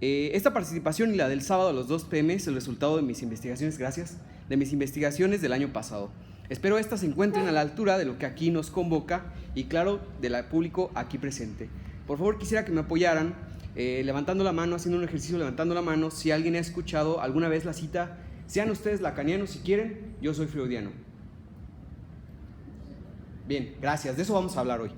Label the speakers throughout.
Speaker 1: Esta participación y la del sábado a las 2 p.m. es el resultado de mis investigaciones, de mis investigaciones del año pasado. Espero estas se encuentren a la altura de lo que aquí nos convoca y, claro, del público aquí presente. Por favor, quisiera que me apoyaran levantando la mano, haciendo un ejercicio levantando la mano, si alguien ha escuchado alguna vez la cita: sean ustedes lacanianos si quieren, yo soy freudiano. Bien, gracias, de eso vamos a hablar hoy.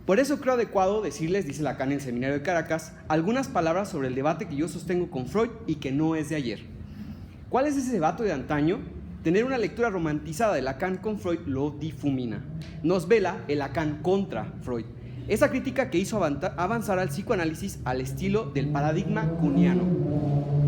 Speaker 1: Por eso creo adecuado decirles, dice Lacan en el Seminario de Caracas, algunas palabras sobre el debate que yo sostengo con Freud y que no es de ayer. ¿Cuál es ese debate de antaño? Tener una lectura romantizada de Lacan con Freud lo difumina. Nos vela el Lacan contra Freud. Esa crítica que hizo avanzar al psicoanálisis al estilo del paradigma kuhniano.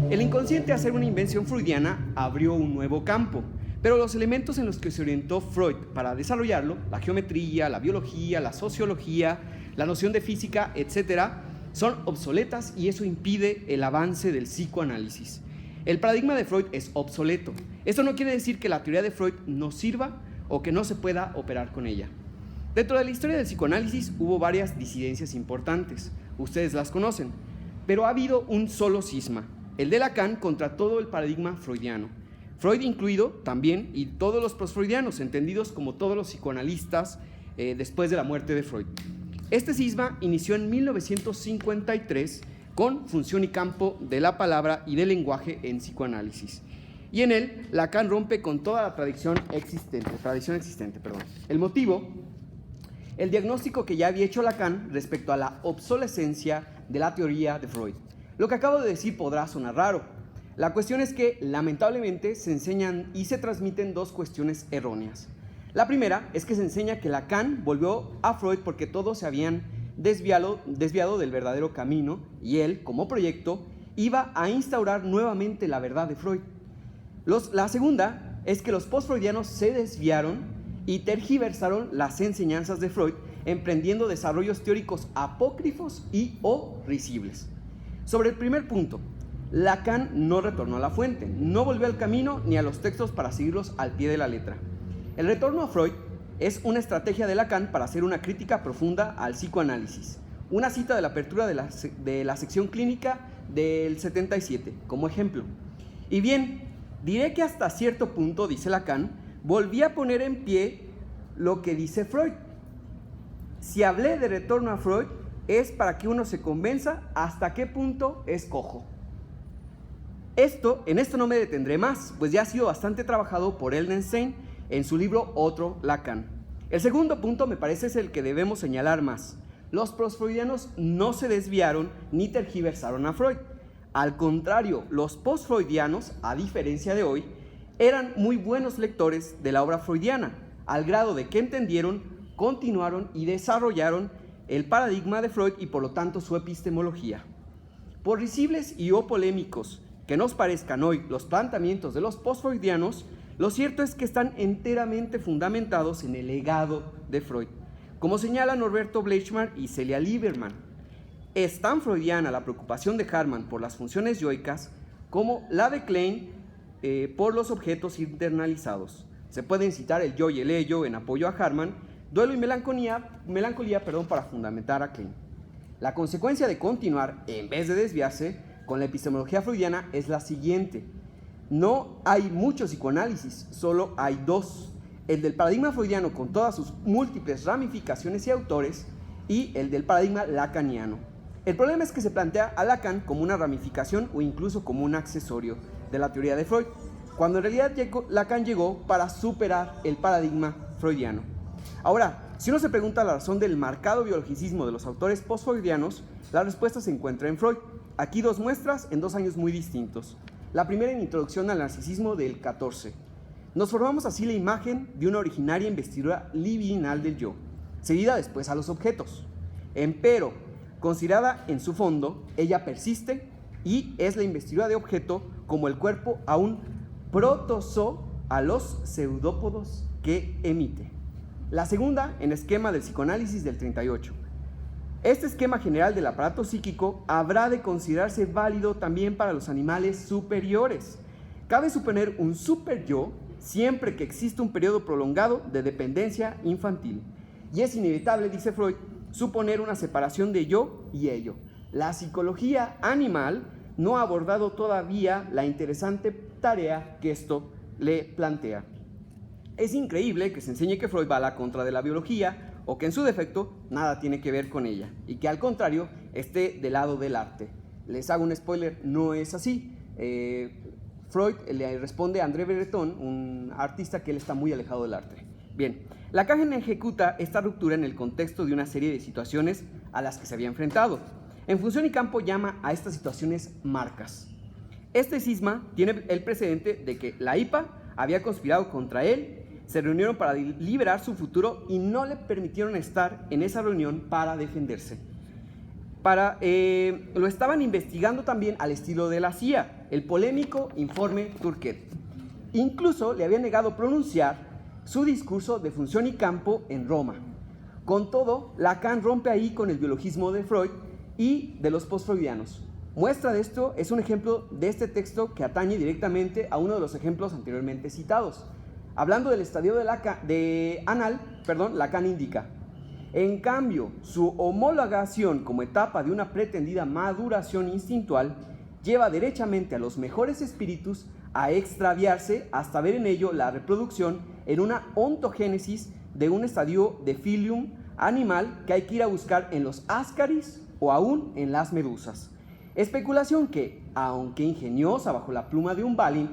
Speaker 1: El inconsciente, al ser una invención freudiana, abrió un nuevo campo. Pero los elementos en los que se orientó Freud para desarrollarlo, la geometría, la biología, la sociología, la noción de física, etc., son obsoletas y eso impide el avance del psicoanálisis. El paradigma de Freud es obsoleto. Esto no quiere decir que la teoría de Freud no sirva o que no se pueda operar con ella. Dentro de la historia del psicoanálisis hubo varias disidencias importantes, ustedes las conocen, pero ha habido un solo cisma, el de Lacan contra todo el paradigma freudiano. Freud incluido también, y todos los posfreudianos, entendidos como todos los psicoanalistas después de la muerte de Freud. Este cisma inició en 1953 con Función y campo de la palabra y del lenguaje en psicoanálisis. Y en él, Lacan rompe con toda la tradición existente. El motivo, el diagnóstico que ya había hecho Lacan respecto a la obsolescencia de la teoría de Freud. Lo que acabo de decir podrá sonar raro. La cuestión es que, lamentablemente, se enseñan y se transmiten dos cuestiones erróneas. La primera es que se enseña que Lacan volvió a Freud porque todos se habían desviado del verdadero camino y él, como proyecto, iba a instaurar nuevamente la verdad de Freud. La segunda es que los postfreudianos se desviaron y tergiversaron las enseñanzas de Freud, emprendiendo desarrollos teóricos apócrifos y o risibles. Sobre el primer punto, Lacan no retornó a la fuente, no volvió al camino ni a los textos para seguirlos al pie de la letra. El retorno a Freud es una estrategia de Lacan para hacer una crítica profunda al psicoanálisis. Una cita de la apertura de la sección clínica del 77, como ejemplo. Y bien, diré que hasta cierto punto, dice Lacan, volví a poner en pie lo que dice Freud. Si hablé de retorno a Freud, es para que uno se convenza hasta qué punto es cojo. En esto no me detendré más, pues ya ha sido bastante trabajado por Eldenstein en su libro Otro Lacan. El segundo punto me parece es el que debemos señalar más. Los postfreudianos no se desviaron ni tergiversaron a Freud. Al contrario, los postfreudianos, a diferencia de hoy, eran muy buenos lectores de la obra freudiana, al grado de que entendieron, continuaron y desarrollaron el paradigma de Freud y por lo tanto su epistemología. Por risibles y o polémicos que nos parezcan hoy los planteamientos de los postfreudianos, lo cierto es que están enteramente fundamentados en el legado de Freud. Como señalan Norberto Bleichmann y Celia Lieberman, es tan freudiana la preocupación de Hartmann por las funciones yoicas como la de Klein por los objetos internalizados. Se pueden citar el yo y el ello en apoyo a Hartmann, duelo y melancolía para fundamentar a Klein. La consecuencia de continuar, en vez de desviarse, con la epistemología freudiana es la siguiente. No hay mucho psicoanálisis, solo hay dos. El del paradigma freudiano con todas sus múltiples ramificaciones y autores y el del paradigma lacaniano. El problema es que se plantea a Lacan como una ramificación o incluso como un accesorio de la teoría de Freud, cuando en realidad Lacan llegó para superar el paradigma freudiano. Ahora, si uno se pregunta la razón del marcado biologicismo de los autores postfreudianos, la respuesta se encuentra en Freud. Aquí dos muestras en 2 años muy distintos. La primera en Introducción al Narcisismo del 14. Nos formamos así la imagen de una originaria investidura libidinal del yo, seguida después a los objetos. Empero, considerada en su fondo, ella persiste y es la investidura de objeto como el cuerpo a un protozoo a los pseudópodos que emite. La segunda en esquema del psicoanálisis del 38. Este esquema general del aparato psíquico habrá de considerarse válido también para los animales superiores. Cabe suponer un superyo siempre que exista un periodo prolongado de dependencia infantil. Y es inevitable, dice Freud, suponer una separación de yo y ello. La psicología animal no ha abordado todavía la interesante tarea que esto le plantea. Es increíble que se enseñe que Freud va a la contra de la biología o que en su defecto nada tiene que ver con ella y que al contrario esté del lado del arte. Les hago un spoiler, no es así. Freud le responde a André Breton, un artista, que él está muy alejado del arte. Bien, Lacan ejecuta esta ruptura en el contexto de una serie de situaciones a las que se había enfrentado. En Función y Campo llama a estas situaciones marcas. Este cisma tiene el precedente de que la IPA había conspirado contra él, se reunieron para liberar su futuro y no le permitieron estar en esa reunión para defenderse. Lo estaban investigando también al estilo de la CIA, el polémico informe Turquet. Incluso le habían negado pronunciar su discurso de Función y Campo en Roma. Con todo, Lacan rompe ahí con el biologismo de Freud y de los postfreudianos. Muestra de esto es un ejemplo de este texto que atañe directamente a uno de los ejemplos anteriormente citados. Hablando del estadio de Anal, Lacan indica: en cambio, su homologación como etapa de una pretendida maduración instintual lleva derechamente a los mejores espíritus a extraviarse hasta ver en ello la reproducción en una ontogénesis de un estadio de filium animal que hay que ir a buscar en los ascaris o aún en las medusas. Especulación que, aunque ingeniosa bajo la pluma de un Balin,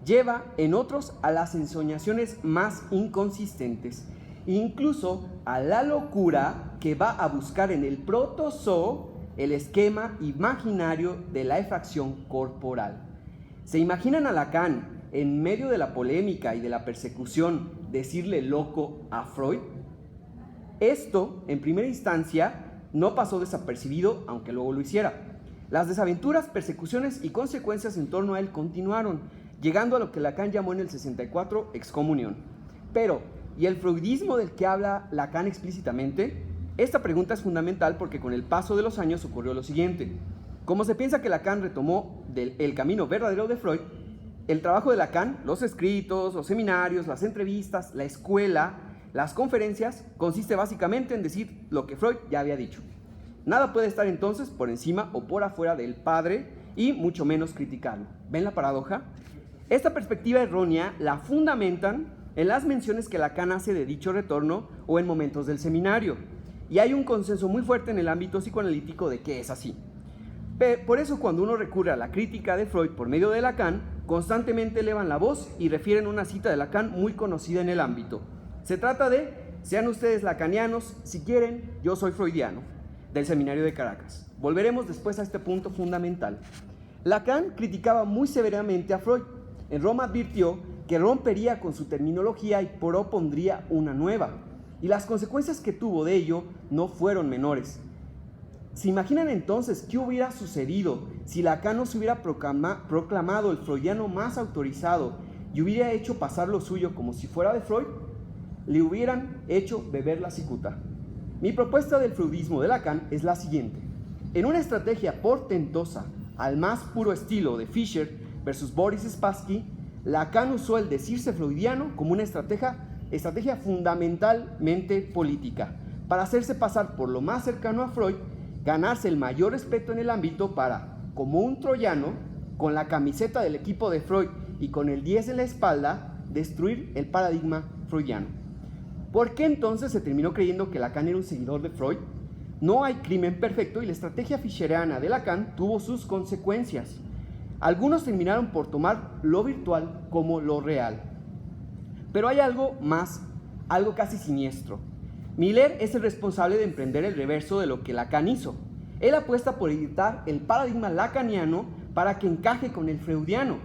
Speaker 1: lleva en otros a las ensoñaciones más inconsistentes, incluso a la locura que va a buscar en el protozoo el esquema imaginario de la efracción corporal. ¿Se imaginan a Lacan, en medio de la polémica y de la persecución, decirle loco a Freud? Esto, en primera instancia, no pasó desapercibido, aunque luego lo hiciera. Las desaventuras, persecuciones y consecuencias en torno a él continuaron, llegando a lo que Lacan llamó en el 64 excomunión. Pero, ¿y el freudismo del que habla Lacan explícitamente? Esta pregunta es fundamental porque con el paso de los años ocurrió lo siguiente. Como se piensa que Lacan retomó el camino verdadero de Freud, el trabajo de Lacan, los escritos, los seminarios, las entrevistas, la escuela, las conferencias, consiste básicamente en decir lo que Freud ya había dicho. Nada puede estar entonces por encima o por afuera del padre y mucho menos criticarlo. ¿Ven la paradoja? Esta perspectiva errónea la fundamentan en las menciones que Lacan hace de dicho retorno o en momentos del seminario. Y hay un consenso muy fuerte en el ámbito psicoanalítico de que es así. Por eso cuando uno recurre a la crítica de Freud por medio de Lacan, constantemente elevan la voz y refieren una cita de Lacan muy conocida en el ámbito. Se trata de: sean ustedes lacanianos, si quieren, yo soy freudiano, del Seminario de Caracas. Volveremos después a este punto fundamental. Lacan criticaba muy severamente a Freud. En Roma advirtió que rompería con su terminología y propondría una nueva. Y las consecuencias que tuvo de ello no fueron menores. ¿Se imaginan entonces qué hubiera sucedido si Lacan no se hubiera proclamado el freudiano más autorizado y hubiera hecho pasar lo suyo como si fuera de Freud? Le hubieran hecho beber la cicuta. Mi propuesta del freudismo de Lacan es la siguiente. En una estrategia portentosa al más puro estilo de Fischer versus Boris Spassky, Lacan usó el decirse freudiano como una estrategia fundamentalmente política, para hacerse pasar por lo más cercano a Freud, ganarse el mayor respeto en el ámbito para, como un troyano, con la camiseta del equipo de Freud y con el 10 en la espalda, destruir el paradigma freudiano. ¿Por qué entonces se terminó creyendo que Lacan era un seguidor de Freud? No hay crimen perfecto y la estrategia fischeriana de Lacan tuvo sus consecuencias. Algunos terminaron por tomar lo virtual como lo real. Pero hay algo más, algo casi siniestro. Miller es el responsable de emprender el reverso de lo que Lacan hizo. Él apuesta por editar el paradigma lacaniano para que encaje con el freudiano.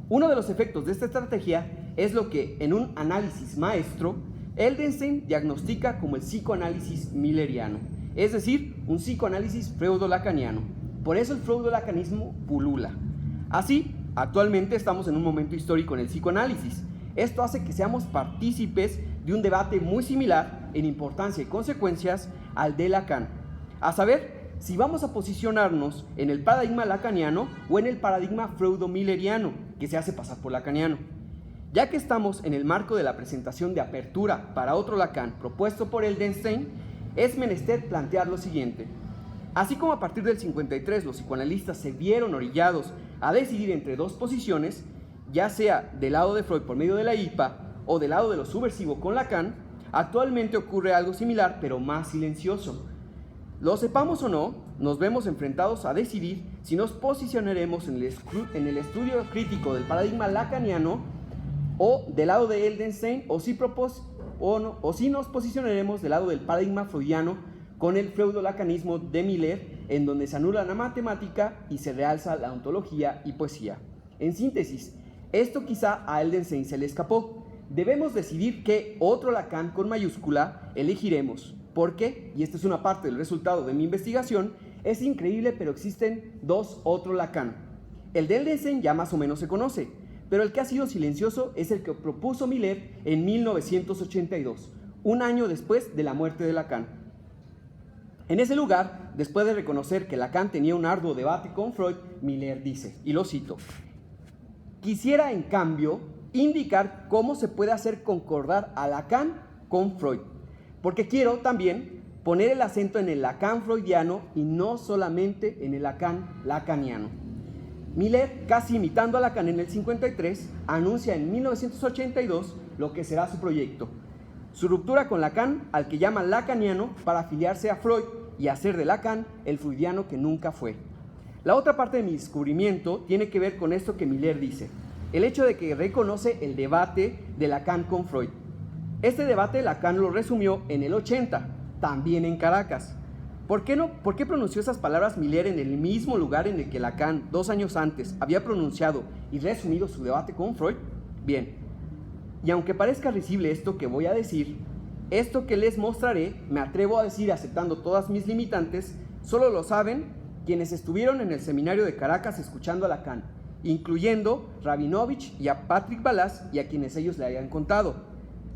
Speaker 1: Uno de los efectos de esta estrategia es lo que, en un análisis maestro, Eldenstein diagnostica como el psicoanálisis milleriano, es decir, un psicoanálisis freudo-lacaniano. Por eso el freudo-lacanismo pulula. Así, actualmente estamos en un momento histórico en el psicoanálisis. Esto hace que seamos partícipes de un debate muy similar en importancia y consecuencias al de Lacan, a saber, si vamos a posicionarnos en el paradigma lacaniano o en el paradigma freudo-milleriano, que se hace pasar por lacaniano. Ya que estamos en el marco de la presentación de apertura para otro Lacan propuesto por Eldenstein, es menester plantear lo siguiente. Así como a partir del 53 los psicoanalistas se vieron orillados a decidir entre dos posiciones, ya sea del lado de Freud por medio de la IPA o del lado de lo subversivo con Lacan, actualmente ocurre algo similar pero más silencioso. Lo sepamos o no, nos vemos enfrentados a decidir si nos posicionaremos en el estudio crítico del paradigma lacaniano o del lado de Eldenstein o si nos posicionaremos del lado del paradigma freudiano con el pseudo-lacanismo de Miller, en donde se anula la matemática y se realza la ontología y poesía. En síntesis, esto quizá a Eldenstein se le escapó. Debemos decidir qué otro Lacan con mayúscula elegiremos. ¿Por qué? Y esta es una parte del resultado de mi investigación. Es increíble, pero existen dos otros Lacan. El de Eldenstein ya más o menos se conoce, pero el que ha sido silencioso es el que propuso Miller en 1982, un año después de la muerte de Lacan. En ese lugar, después de reconocer que Lacan tenía un arduo debate con Freud, Miller dice, y lo cito: quisiera, en cambio, indicar cómo se puede hacer concordar a Lacan con Freud, porque quiero también poner el acento en el Lacan freudiano y no solamente en el Lacan lacaniano. Miller, casi imitando a Lacan en el 53, anuncia en 1982 lo que será su proyecto: su ruptura con Lacan, al que llama lacaniano, para afiliarse a Freud y hacer de Lacan el freudiano que nunca fue. La otra parte de mi descubrimiento tiene que ver con esto que Miller dice, el hecho de que reconoce el debate de Lacan con Freud. Este debate Lacan lo resumió en el 80, también en Caracas. ¿Por qué pronunció esas palabras Miller en el mismo lugar en el que Lacan 2 años antes había pronunciado y resumido su debate con Freud? Bien, y aunque parezca risible esto que voy a decir, esto que les mostraré, me atrevo a decir aceptando todas mis limitantes, solo lo saben quienes estuvieron en el seminario de Caracas escuchando a Lacan, incluyendo Rabinovich y a Patrick Balázs y a quienes ellos le hayan contado.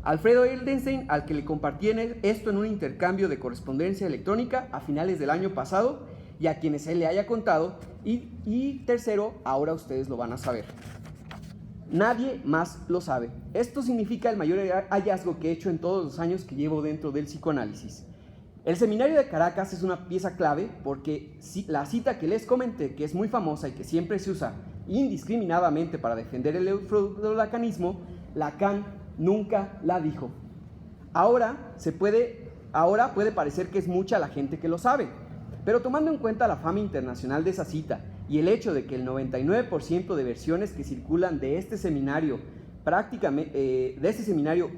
Speaker 1: Alfredo Eldenstein, al que le compartí esto en un intercambio de correspondencia electrónica a finales del año pasado, y a quienes él le haya contado, y tercero, ahora ustedes lo van a saber. Nadie más lo sabe. Esto significa el mayor hallazgo que he hecho en todos los años que llevo dentro del psicoanálisis. El seminario de Caracas es una pieza clave porque la cita que les comenté, que es muy famosa y que siempre se usa indiscriminadamente para defender el lacanismo, Lacan nunca la dijo. Ahora puede parecer que es mucha la gente que lo sabe, pero tomando en cuenta la fama internacional de esa cita y el hecho de que el 99% de versiones que circulan de este seminario,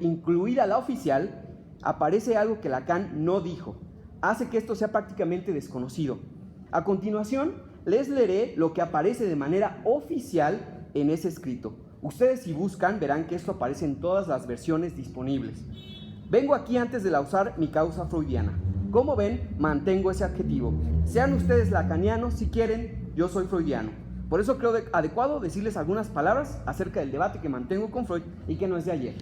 Speaker 1: incluida la oficial, aparece algo que Lacan no dijo, hace que esto sea prácticamente desconocido. A continuación, les leeré lo que aparece de manera oficial en ese escrito. Ustedes, si buscan, verán que esto aparece en todas las versiones disponibles. Vengo aquí antes de usar mi causa freudiana. Como ven, mantengo ese adjetivo. Sean ustedes lacanianos si quieren, yo soy freudiano. Por eso creo adecuado decirles algunas palabras acerca del debate que mantengo con Freud y que no es de ayer.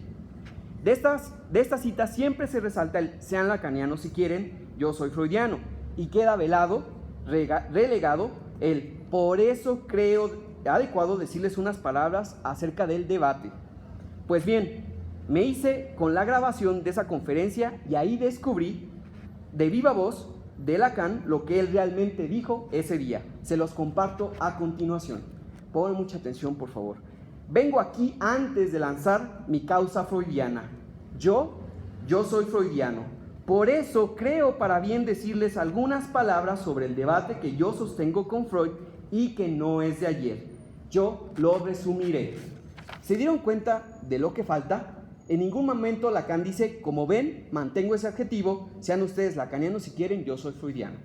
Speaker 1: De esta cita siempre se resalta el sean lacanianos si quieren, yo soy freudiano. Y queda relegado el por eso creo adecuado decirles unas palabras acerca del debate. Pues bien, me hice con la grabación de esa conferencia y ahí descubrí de viva voz de Lacan lo que él realmente dijo ese día. Se los comparto a continuación. Pongan mucha atención, por favor. Vengo aquí antes de lanzar mi causa freudiana. Yo soy freudiano. Por eso creo para bien decirles algunas palabras sobre el debate que yo sostengo con Freud y que no es de ayer. Yo lo resumiré. ¿Se dieron cuenta de lo que falta? En ningún momento Lacan dice, como ven, mantengo ese adjetivo, sean ustedes lacanianos si quieren, yo soy freudiano.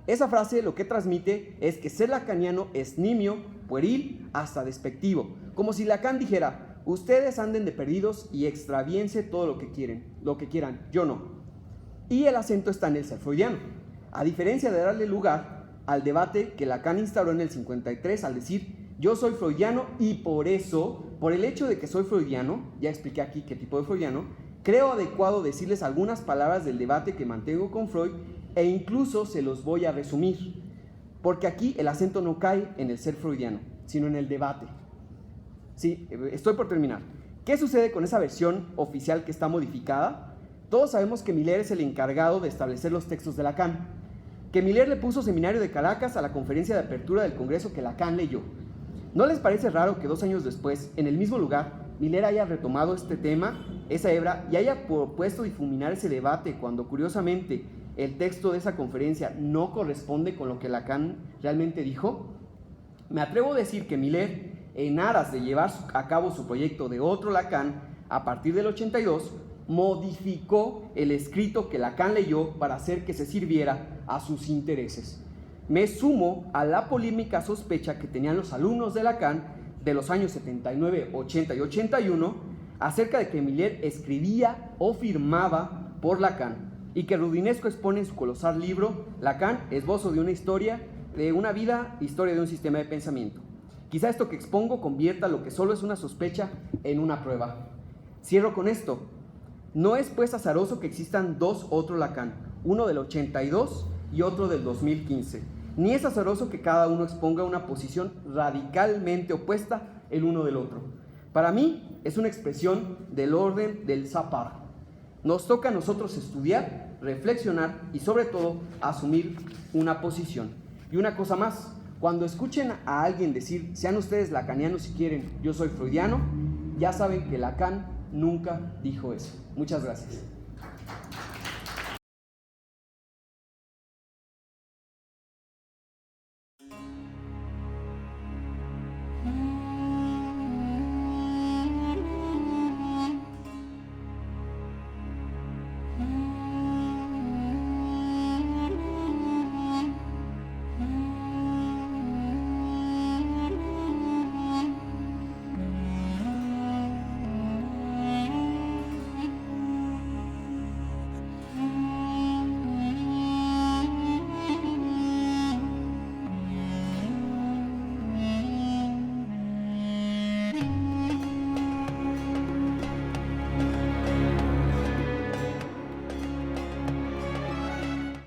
Speaker 1: Esa frase lo que transmite es que ser lacaniano es nimio, pueril, hasta despectivo. Como si Lacan dijera, ustedes anden de perdidos y extravíense todo lo que quieran, yo no. Y el acento está en el ser freudiano. A diferencia de darle lugar al debate que Lacan instauró en el 53 al decir, yo soy freudiano y por eso, por el hecho de que soy freudiano, ya expliqué aquí qué tipo de freudiano, creo adecuado decirles algunas palabras del debate que mantengo con Freud e incluso se los voy a resumir, porque aquí el acento no cae en el ser freudiano, sino en el debate. Sí, estoy por terminar. ¿Qué sucede con esa versión oficial que está modificada? Todos sabemos que Miller es el encargado de establecer los textos de Lacan. que Miller le puso Seminario de Caracas a la conferencia de apertura del Congreso que Lacan leyó. ¿No les parece raro que 2 años después, en el mismo lugar, Miller haya retomado este tema, esa hebra, y haya propuesto difuminar ese debate cuando, curiosamente, el texto de esa conferencia no corresponde con lo que Lacan realmente dijo? Me atrevo a decir que Miller, en aras de llevar a cabo su proyecto de otro Lacan, a partir del 82, modificó el escrito que Lacan leyó para hacer que se sirviera a sus intereses. Me sumo a la polémica sospecha que tenían los alumnos de Lacan de los años 79, 80 y 81 acerca de que Miller escribía o firmaba por Lacan, y que Roudinesco expone en su colosal libro Lacan, esbozo de una historia, de una vida, historia de un sistema de pensamiento. Quizá esto que expongo convierta lo que solo es una sospecha en una prueba. Cierro con esto. No es pues azaroso que existan 2 otros Lacan, uno del 82 y otro del 2015. Ni es azaroso que cada uno exponga una posición radicalmente opuesta el uno del otro. Para mí es una expresión del orden del Sapar. Nos toca a nosotros estudiar, reflexionar y sobre todo asumir una posición. Y una cosa más, cuando escuchen a alguien decir, sean ustedes lacanianos si quieren, yo soy freudiano, ya saben que Lacan nunca dijo eso. Muchas gracias.